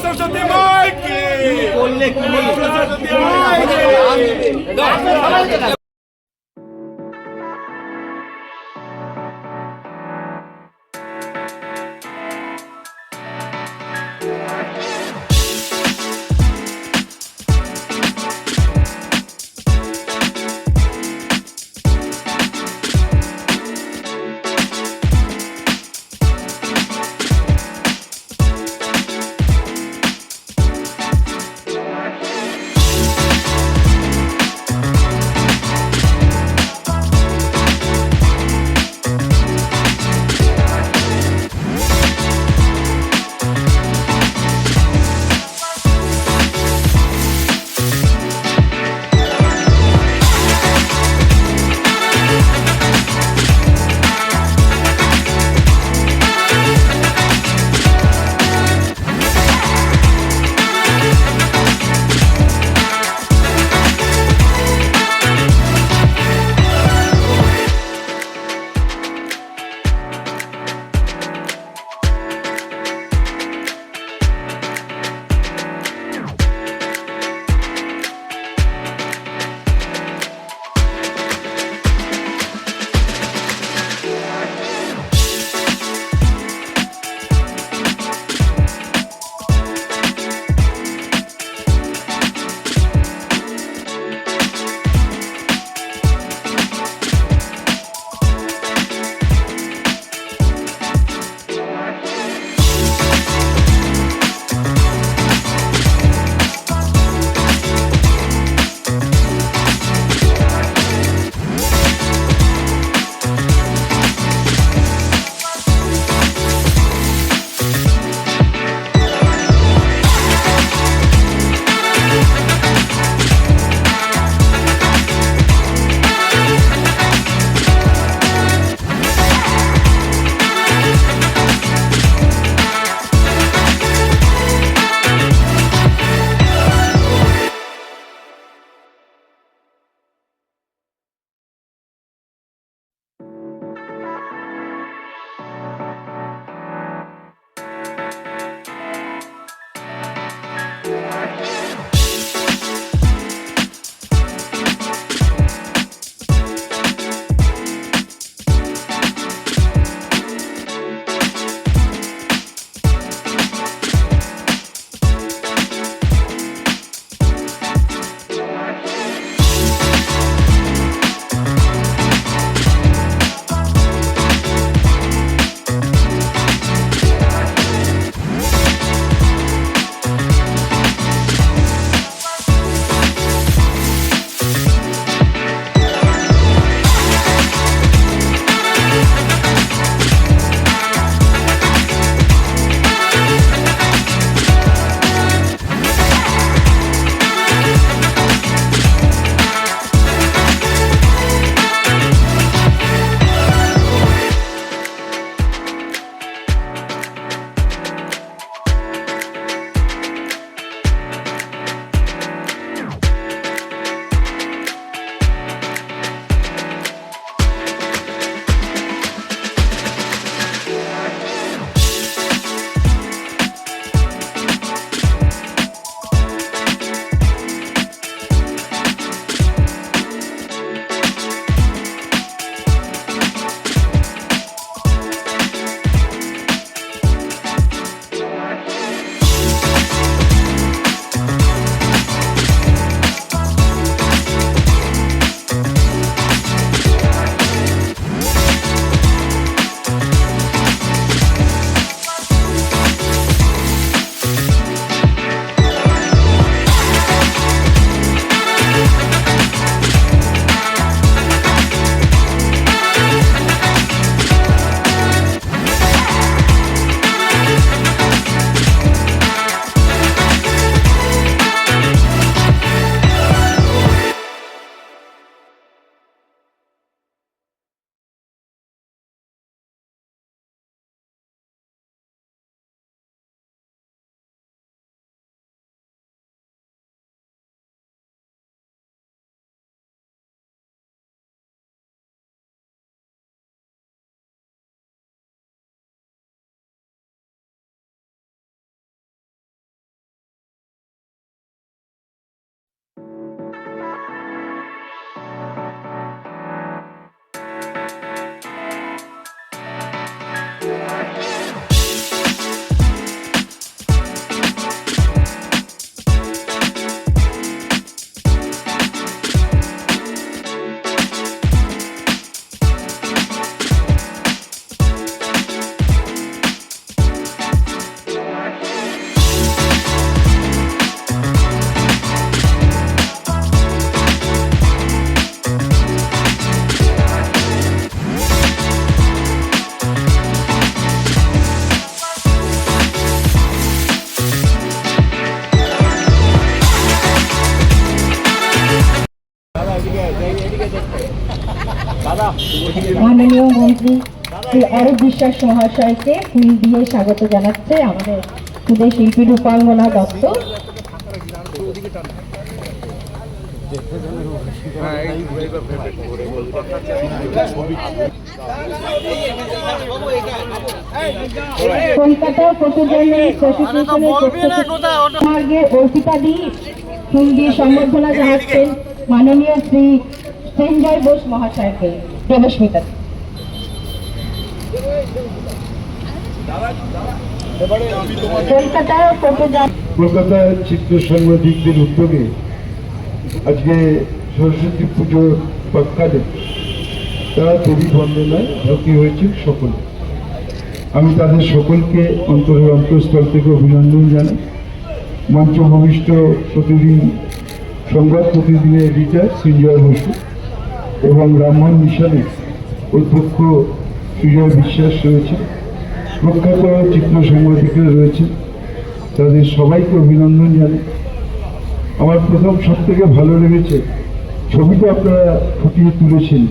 সরস্বতী মাইকে করলে কি সরস্বতী মাইকে মাননীয় মন্ত্রী শ্রী অরূপ বিশ্বাস মহাশয়কে ফুল দিয়ে স্বাগত জানাচ্ছে আমাদের সুদে শিল্পী রূপাঙ্গনা দত্ত। কলকাতা ফটো জার্নালিস্ট অ্যাসোসিয়েশনের পক্ষ থেকে অর্পিতাদি ফুল দিয়ে সম্বর্ধনা জানাচ্ছেন মাননীয় শ্রী সঞ্জয় বোস মহাশয়কে। দেবস্মিতা কলকাতা চিত্র সাংবাদিকদের উদ্যোগে আজকে সরস্বতী পুজোর প্রাক্কালে তারা দেবী বন্দনায় ব্রতী হয়েছে সকল। আমি তাদের সকলকে অন্তরের অন্তঃস্থল থেকে অভিনন্দন জানাই। মঞ্চ ভূমিষ্ঠ প্রতিদিন সংবাদ প্রতিদিনের এডিটর সঞ্জয় বসু এবং ব্রাহ্মণ মিশনে অধ্যক্ষ সুজয় বিশ্বাস রয়েছে, প্রখ্যাত চিত্র সাংবাদিকরা রয়েছে, তাদের সবাইকে অভিনন্দন জানাই। আমার প্রথম সব থেকে ভালো লেগেছে ছবিটা আপনারা ফুটিয়ে তুলেছেন,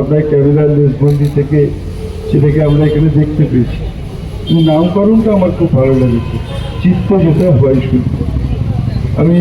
আপনার ক্যামেরার লেসবন্দি থেকে সেটাকে আমরা এখানে দেখতে পেয়েছি। কিন্তু নামকরণটা আমার খুব ভালো লেগেছে, চিত্র যেটা হয় শুধু। আমি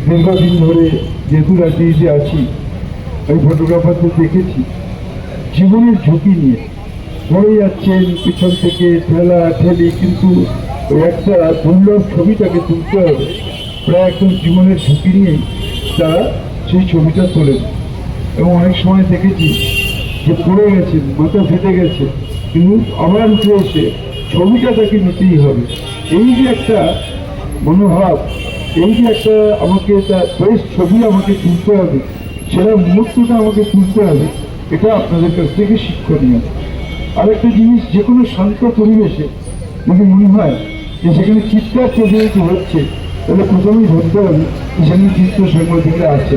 দীর্ঘদিন ধরে যেহেতু রাজনীতিতে আছি, আমি ফটোগ্রাফারদের দেখেছি জীবনের ঝুঁকি নিয়ে পড়ে যাচ্ছেন পিছন থেকে ঠেলা ঠেলি, কিন্তু ওই একটা দুর্লভ ছবিটাকে তুলতে হবে প্রায় একদম জীবনের ঝুঁকি নিয়েই তারা সেই ছবিটা তোলেন। এবং অনেক সময় দেখেছি যে পড়ে গেছেন, মাথা ফেটে গেছে, কিন্তু আবার উঠে এসে ছবিটা তাকে নিতেই হবে। এই যে একটা মনোভাব, এই যে একটা আমাকে তার বেস্ট ছবি আমাকে তুলতে হবে, সেটা মুহূর্তটা আমাকে তুলতে হবে, এটা আপনাদের কাছ থেকে শিক্ষণীয়। আরেকটা জিনিস, যে কোনো শান্ত পরিবেশে যদি মনে হয় যে সেখানে চিৎকার চেঁচামেচি হচ্ছে, তাহলে প্রথমেই ধরতে হবে যে সেখানে চিত্র সাংবাদিকরা আছে।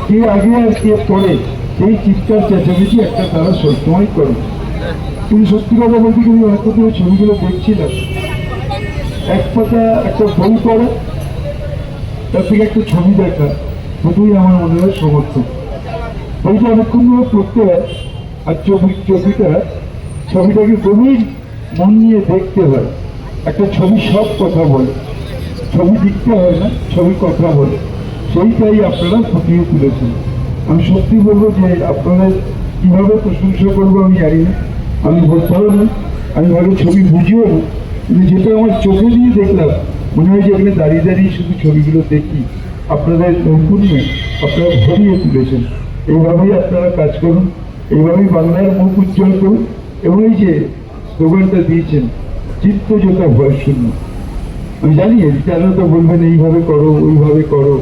কে আগে আর কে পরে সেই চিৎকার চেঁচামেচি একটা তারা সবসময় করে। কিন্তু সত্যি কথা বলতে গেলে হয়তো ওই ছবিগুলো দেখছিলাম, এক পাতা একটা বই পড়া, তার থেকে একটা ছবি দেখা, দুটোই আমার মনে হয় সমর্থক। বইটা অনেকক্ষণ ধরে পড়তে হয়, আর ছবিটাকে গভীর মন নিয়ে দেখতে হয়। একটা ছবি সব কথা বলে, ছবি লিখতে হয় না, ছবি কথা বলে, সেইটাই আপনারা ফুটিয়ে তুলেছেন। আমি সত্যি বলবো যে আপনাদের কীভাবে প্রশংসা করবো আমি জানি না, আমি বলতেও না, আমি ভালো ছবি বুঝিও না, কিন্তু যেটা আমার চোখে দিয়ে দেখলাম মনে হয় যে এখানে দাঁড়িয়ে দাঁড়িয়ে শুধু ছবিগুলো দেখি। আপনাদের নৈপুণ্যে আপনারা ভরিয়ে তুলেছেন। এইভাবেই আপনারা কাজ করুন, এইভাবেই বাংলার মুখ উজ্জ্বল করুন। এবং এই যে স্লোগানটা দিয়েছেন, চিত্ত যেটা ভয় শূন্য, আমি জানি তারা তো বলবেন এইভাবে করো ওইভাবে করো,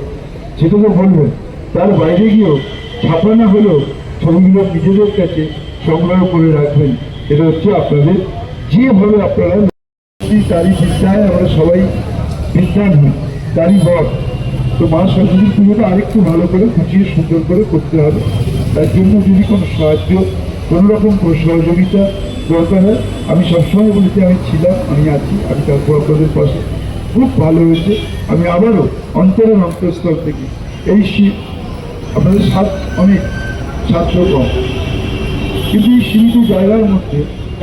সেটা তো বলবেন, তার বাইরে গিয়েও ছাপানো হলেও ছবিগুলো নিজেদের কাছে সংগ্রহ করে রাখবেন। এটা হচ্ছে আপনাদের যেভাবে আপনারা তারই বিদ্যায় আমরা সবাই বিজ্ঞান হই, তারই বট। তো মা সরস্বতী পুজোটা আরেকটু ভালো করে গুছিয়ে সুন্দর করে করতে হবে। তার জন্য যদি কোনো সাহায্য, কোনো রকম সহযোগিতা দরকার হয়, আমি সবসময় বলেছি আমি ছিলাম, আমি আছি, আমি তারপর আপনাদের পাশে। খুব ভালো হয়েছে। আমি আবারও অন্তরের অন্তঃস্থল থেকে এই আপনাদের অনেক ছাত্র কম, কিন্তু এই সীমিত জায়গার মধ্যে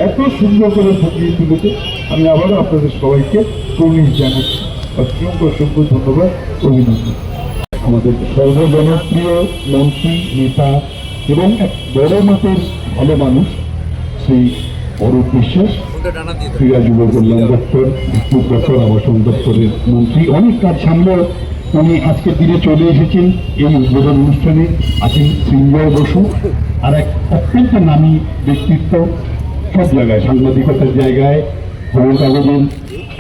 এত সুন্দর করে ফুটিয়ে তুলেছে, আমি আবারও আপনাদের সবাইকে কর্নিশ জানাচ্ছি। অসংখ্য অসংখ্য ধন্যবাদ, অভিনন্দন। আমাদের সর্বজনপ্রিয় মন্ত্রী, নেতা এবং এক বড় মাপের ভালো মানুষ শ্রী অরূপ বিশ্বাস, ক্রীড়া যুব কল্যাণ দপ্তর, বিদ্যুৎ দপ্তর, আবাসন দপ্তরের মন্ত্রী, অনেক কাজ সামলেও উনি আজকের দিনে চলে এসেছেন এই উদ্বোধন অনুষ্ঠানে। আছেন সঞ্জয় বসু, আর এক অত্যন্ত নামী ব্যক্তিত্ব, সব জায়গায়, সাংবাদিকতার জায়গায়, খবর কাগজের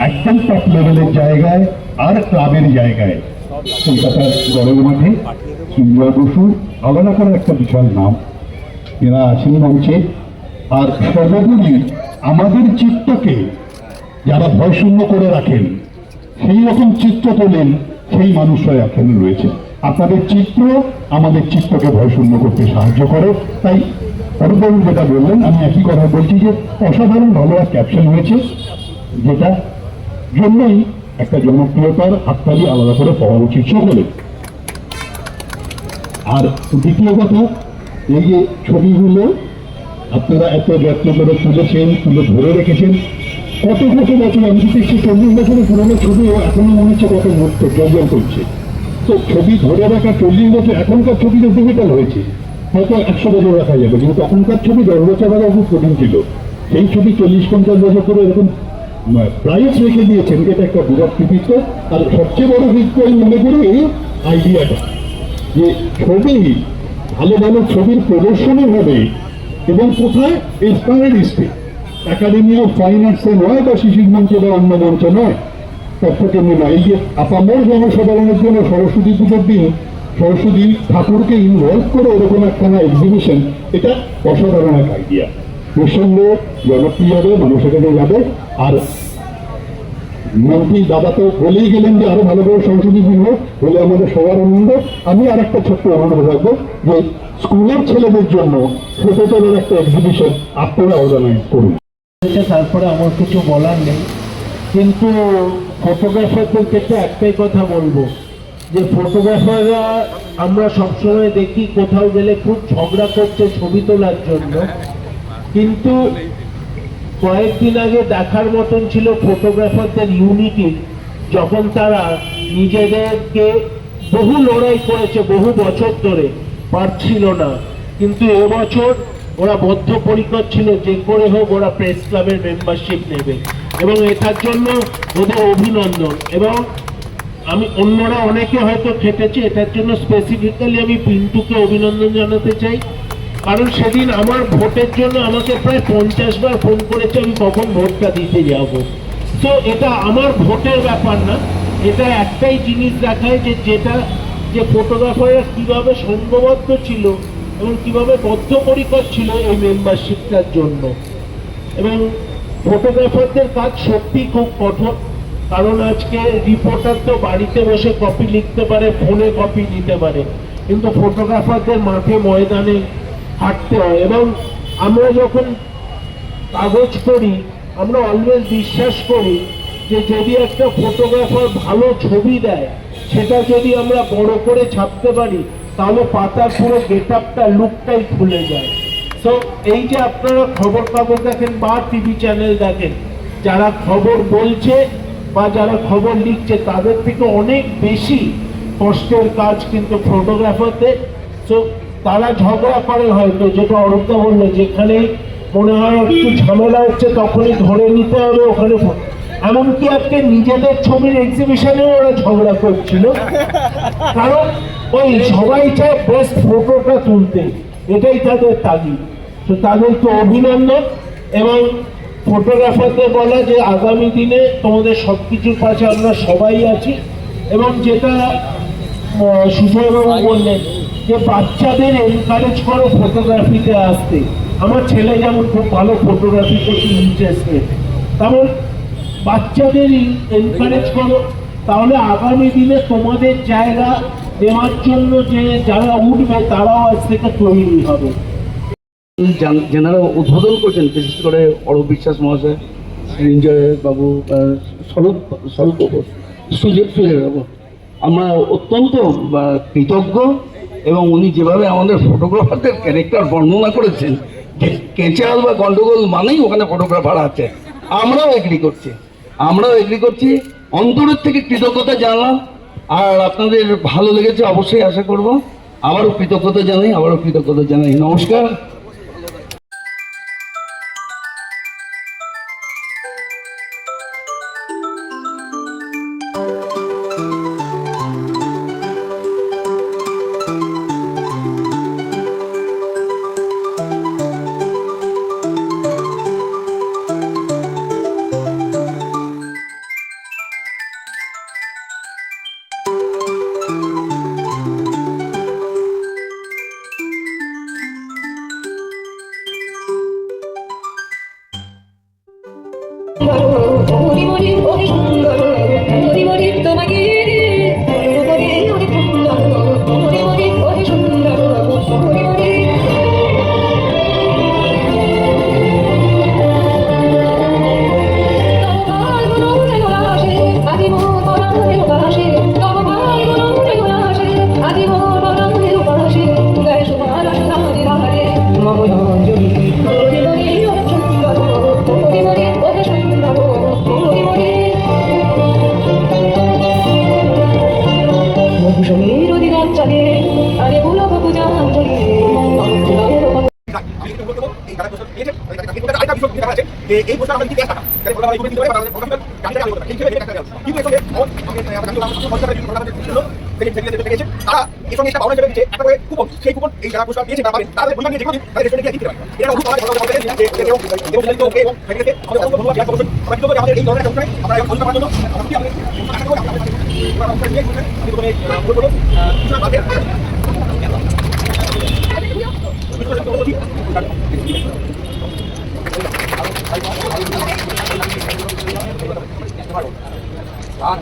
একদম টপ লেভেলের জায়গায়, আর ক্লাবের জায়গায় কলকাতার গড়ের মাঠে সঞ্জয় বসু আলাদা করে একটা বিশাল নাম। এরা আছেন মঞ্চে। আর সর্বোপরি আমাদের চিত্তকে যারা ভয়শূন্য করে রাখেন, সেই রকম চিত্ত তোলেন, সেই মানুষরা এখানে রয়েছে। আপনাদের চিত্র আমাদের চিত্তকে ভয়শূন্য করতে সাহায্য করে। তাই অরূপবাবু যেটা বললেন, আমি একই কথা বলছি যে অসাধারণ ভালো এক ক্যাপশন হয়েছে, যেটা জন্যই একটা জনপ্রিয়তার হাততালি আলাদা করে পাওয়া উচিত সকলে। আর দ্বিতীয় কথা, এই যে ছবিগুলো আপনারা এত যত্ন করে তুলেছেন, তুলে ধরে রেখেছেন। কত কত বছর, আমি যদি 40 বছরের পুরোনো ছবি এখনো মনে হচ্ছে কত মুহূর্ত প্রয়োজন করছে। তো ছবি ধরে রাখা 40 বছর, এখনকার ছবি তো ডিজিটাল হয়েছে, হয়তো 100 বছর রাখা যাবে, কিন্তু তখনকার ছবি 10 বছর আগে খুব কঠিন ছিল। সেই ছবি 40-50 বছর করে এরকম প্রাইস রেখে দিয়েছেন, এটা একটা বিরাট কৃতিত্ব। আর সবচেয়ে বড় কৃতিত্ব আমি মনে করি এই আইডিয়াটা, যে ছবি, ভালো ভালো ছবির প্রদর্শনী হবে এবং কোথায়, এসপারেরিস্টে, একাডেমি অফ ফাইন আর্টসে নয়, বা শিশির মঞ্চ বা অন্য মঞ্চ নয়, তৎপর্যন্ত নয়। এই যে আপামর জনসাধারণের জন্য সরস্বতী পুজোর দিন সরস্বতী ঠাকুরকে ইনভলভ করে এরকম একখানা এক্সিবিশন, এটা অসাধারণ এক আইডিয়া। নিঃসন্দেহে জনপ্রিয় হবে, মানুষের কাছে যাবে। আর মন্ত্রী দাদা তো বলেই গেলেন যে আরো ভালো করে সরস্বতী পুজো বলে আমাদের সবার আনন্দ। আমি আর একটা ছোট্ট অনুরোধ রাখবো যে স্কুলের ছেলেদের জন্য ছোট ছোটের একটা এক্সিবিশন আপনারা অর্গানাইজ করুন। তারপরে আমার কিছু বলার নেই, কিন্তু ফটোগ্রাফারদের ক্ষেত্রে একটাই কথা বলবো, যে ফটোগ্রাফাররা আমরা সবসময় দেখি কোথাও গেলে খুব ঝগড়া করছে ছবি তোলার জন্য, কিন্তু কয়েকদিন আগে দেখার মতন ছিল ফটোগ্রাফারদের ইউনিটি, যখন তারা নিজেদেরকে বহু লড়াই করেছে বহু বছর ধরে, পারছিল না, কিন্তু এবছর ওরা বদ্ধপরিকর ছিল যে করে হোক ওরা প্রেস ক্লাবের মেম্বারশিপ নেবে, এবং এটার জন্য ওদের অভিনন্দন। এবং আমি অন্যরা অনেকে হয়তো খেটেছে, এটার জন্য স্পেসিফিক্যালি আমি পিন্টুকে অভিনন্দন জানাতে চাই, কারণ সেদিন আমার ভোটের জন্য আমাকে প্রায় 50 বার ফোন করেছে আমি কখন ভোটটা দিতে যাব। তো এটা আমার ভোটের ব্যাপার না, এটা একটাই জিনিস দেখায় যে যে ফটোগ্রাফাররা কিভাবে সংঘবদ্ধ ছিল এবং কিভাবে বদ্ধপরিকর ছিল এই মেম্বারশিপটার জন্য। এবং ফটোগ্রাফারদের কাজ সত্যি খুব কঠোর, কারণ আজকে রিপোর্টার তো বাড়িতে বসে কপি লিখতে পারে, ফোনে কপি নিতে পারে, কিন্তু ফটোগ্রাফারদের মাঠে ময়দানে হাঁটতে হয়। এবং আমরা যখন কাগজ করি আমরা অলওয়েজ বিশ্বাস করি যে যদি একটা ফটোগ্রাফার ভালো ছবি দেয়, সেটা যদি আমরা বড় করে ছাপতে পারি, তাহলে পাতার পুরো গেট আপটা, লুকটাই খুলে যায়। সো এই যে আপনারা খবর কাগজ দেখেন বা টিভি চ্যানেল দেখেন, যারা খবর বলছে বা যারা খবর লিখছে তাদের থেকে অনেক বেশি কষ্টের কাজ কিন্তু ফটোগ্রাফারদের। সো তারা ঝগড়া করে হয়তো, যেটা অরূপদা বললো, যেখানে মনে হয় একটু ঝামেলা হচ্ছে তখনই ধরে নিতে হবে ওখানে। এমনকি আজকে নিজেদের ছবির এক্সিবিশনেও ওরা ঝগড়া করছিল, কারণ ওই সবাই চায় বেস্ট ফটোটা তুলতে, এটাই তাদের তাগিদ। তো তাদেরকে অভিনন্দন, এবং ফটোগ্রাফারদের বলা যে আগামী দিনে তোমাদের সব কিছুর পাশে আমরা সবাই আছি। এবং যেটা সুজয়বাবু বললেন যে বাচ্চাদের এনকারেজ করো ফটোগ্রাফিতে আসতে। আমার ছেলে যেমন খুব ভালো ফটোগ্রাফি করতে ইন্টারেস্টেড, তেমন বাচ্চাদের এনকারেজ করো, তাহলে আগামী দিনে তোমাদের জায়গা দেওয়ার জন্য যে যারা উঠবে তারাও আজ থেকে তৈরি হবে। যেনারা উদ্বোধন করছেন, বিশেষ করে অরূপ বিশ্বাস মহাশয়, সৃঞ্জয় বাবু, স্বরূপ সুজিত বাবু, আমরা অত্যন্ত কৃতজ্ঞ। এবং উনি যেভাবে আমাদের ফটোগ্রাফারদের ক্যারেক্টার বর্ণনা করেছেন, কেঁচাল বা গন্ডগোল মানেই ওখানে ফটোগ্রাফার আছে, আমরাও এগ্রি করছি। অন্তরের থেকে কৃতজ্ঞতা জানালাম। আর আপনাদের ভালো লেগেছে অবশ্যই আশা করব। আবারও কৃতজ্ঞতা জানাই। নমস্কার। যে এই পুরস্কার আমাদের দিতে টাকা তাহলে প্রোগ্রাম এই দিতে পারে আমাদের প্রোগ্রাম গাড়িটা আলাদা কিন্তু এই টাকা কিন্তু এসে তারা এই সঙ্গে একটা ভাবনা করে দিচ্ছে একটা করে কুপন সেই কুপন এই যারা পুরস্কার পেয়েছে তারা পাবেন তাদের পরিমাণ নিয়ে যে কোনো তাদের রেস্টুরেন্টে দিতে পারে এটা খুব ভালো ভালো বলতে যে এবং ওকে এবং সেক্ষেত্রে আমাদের অনেক ধন্যবাদ জ্ঞাপন করছি আমরা কিন্তু আমাদের এই ধরনের একটা অনুষ্ঠানে আমরা এখন করার জন্য আমরা কি আমাদের আশা করব আমরা অনুষ্ঠান নিয়ে আমি তোমাকে বলবো কিছু বাদে আর